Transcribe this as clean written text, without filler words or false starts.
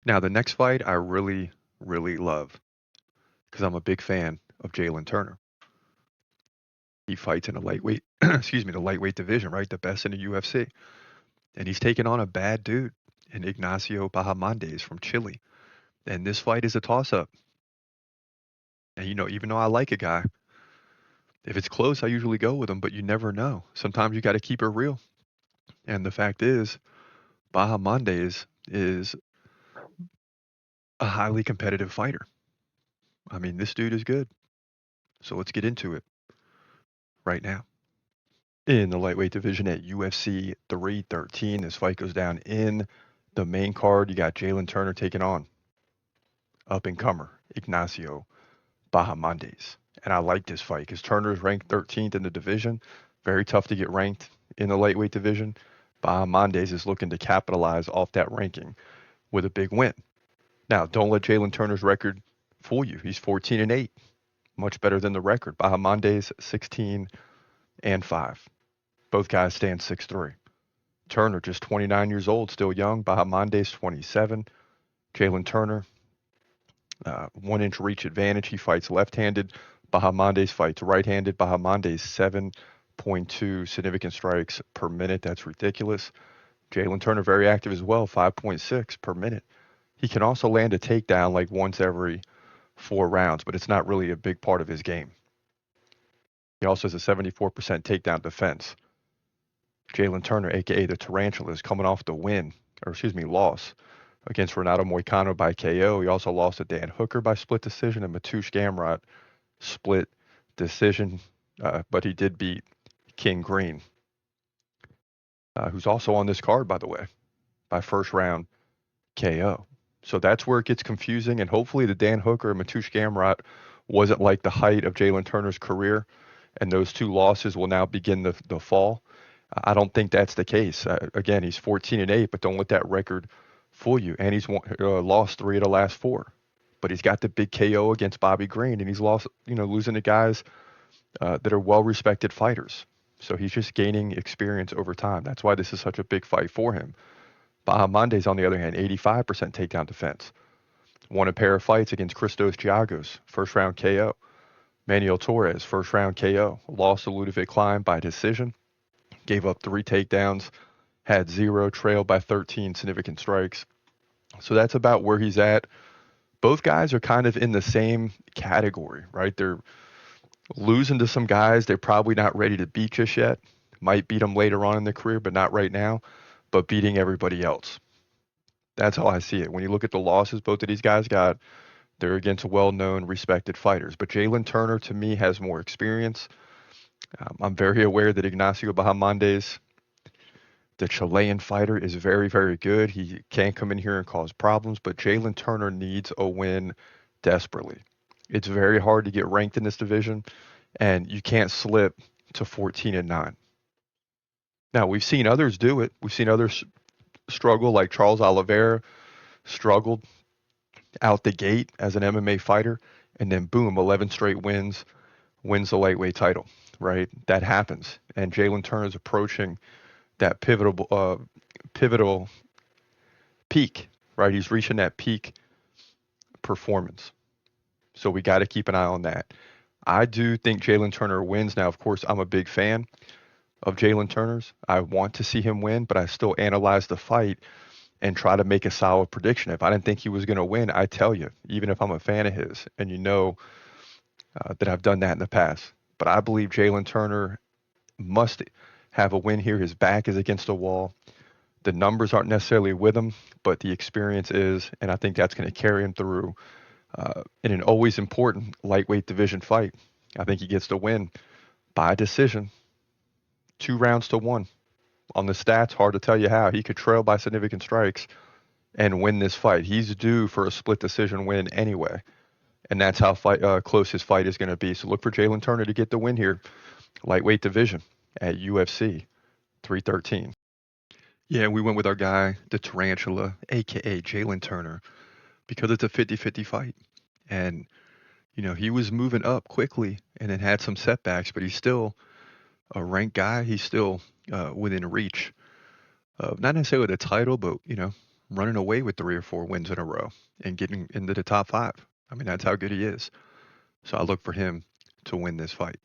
Now, the next fight I really, really love because I'm a big fan of Jalin Turner. He fights in a lightweight, excuse me, the lightweight division, right? The best in the UFC. And he's taking on a bad dude in Ignacio Bahamondes from Chile. And this fight is a toss up. And, even though I like a guy, if it's close, I usually go with him, but you never know. Sometimes you got to keep it real. And the fact is, Bahamondes is a highly competitive fighter. I mean, this dude is good. So let's get into it right now. In the lightweight division at UFC 313, this fight goes down in the main card. You got Jalin Turner taking on up and comer Ignacio Bahamondes. And I like this fight because Turner is ranked 13th in the division. Very tough to get ranked in the lightweight division. Bahamondes is looking to capitalize off that ranking with a big win. Now, don't let Jalin Turner's record fool you. He's 14-8, much better than the record. Bahamondes 16-5. Both guys stand 6'3". Turner just 29 years old, still young. Bahamondes 27. Jalin Turner 1-inch reach advantage. He fights left-handed. Bahamondes fights right-handed. Bahamondes 7.2 significant strikes per minute. That's ridiculous. Jalin Turner very active as well, 5.6 per minute. He can also land a takedown like once every 4 rounds, but it's not really a big part of his game. He also has a 74% takedown defense. Jalin Turner, aka the Tarantula, is coming off the loss against Renato Moicano by KO. He also lost to Dan Hooker by split decision and Mateusz Gamrot split decision, but he did beat King Green, who's also on this card, by the way, by first round KO. So that's where it gets confusing, and hopefully the Dan Hooker and Mateusz Gamrot wasn't like the height of Jalin Turner's career, and those 2 losses will now begin the fall. I don't think that's the case. Again, he's 14-8, but don't let that record fool you. And he's lost 3 of the last 4. But he's got the big KO against Bobby Green, and he's lost, losing to guys that are well-respected fighters. So he's just gaining experience over time. That's why this is such a big fight for him. Bahamondes, on the other hand, 85% takedown defense. Won a pair of fights against Christos Giagos, first round KO. Manuel Torres, first round KO. Lost to Ludovic Klein by decision. Gave up 3 takedowns, had 0, trailed by 13 significant strikes. So that's about where he's at. Both guys are kind of in the same category, right? They're losing to some guys they're probably not ready to beat just yet. Might beat them later on in their career, but not right now. But beating everybody else. That's how I see it. When you look at the losses both of these guys got, they're against well-known, respected fighters. But Jalin Turner, to me, has more experience. I'm very aware that Ignacio Bahamondes, the Chilean fighter, is very, very good. He can't come in here and cause problems, but Jalin Turner needs a win desperately. It's very hard to get ranked in this division, and you can't slip to 14-9. Now, we've seen others do it. We've seen others struggle, like Charles Oliveira struggled out the gate as an MMA fighter, and then boom, 11 straight wins the lightweight title, right? That happens. And Jalin Turner is approaching that pivotal peak, right? He's reaching that peak performance. So we got to keep an eye on that. I do think Jalin Turner wins. Now, of course, I'm a big fan of Jalin Turner's. I want to see him win, but I still analyze the fight and try to make a solid prediction. If I didn't think he was going to win, I tell you, even if I'm a fan of his, and that I've done that in the past. But I believe Jalin Turner must have a win here. His back is against the wall. The numbers aren't necessarily with him, but the experience is, and I think that's going to carry him through in an always important lightweight division fight. I think he gets the win by decision, 2 rounds to 1. On the stats, hard to tell you how. He could trail by significant strikes and win this fight. He's due for a split decision win anyway, and that's how close his fight is going to be. So look for Jalin Turner to get the win here, lightweight division at UFC 313. Yeah, we went with our guy, the Tarantula, a.k.a. Jalin Turner, because it's a 50-50 fight. And, he was moving up quickly and then had some setbacks, but he's still a ranked guy. He's still within reach of not necessarily the title, but, running away with 3 or 4 wins in a row and getting into the top 5. I mean, that's how good he is. So I look for him to win this fight.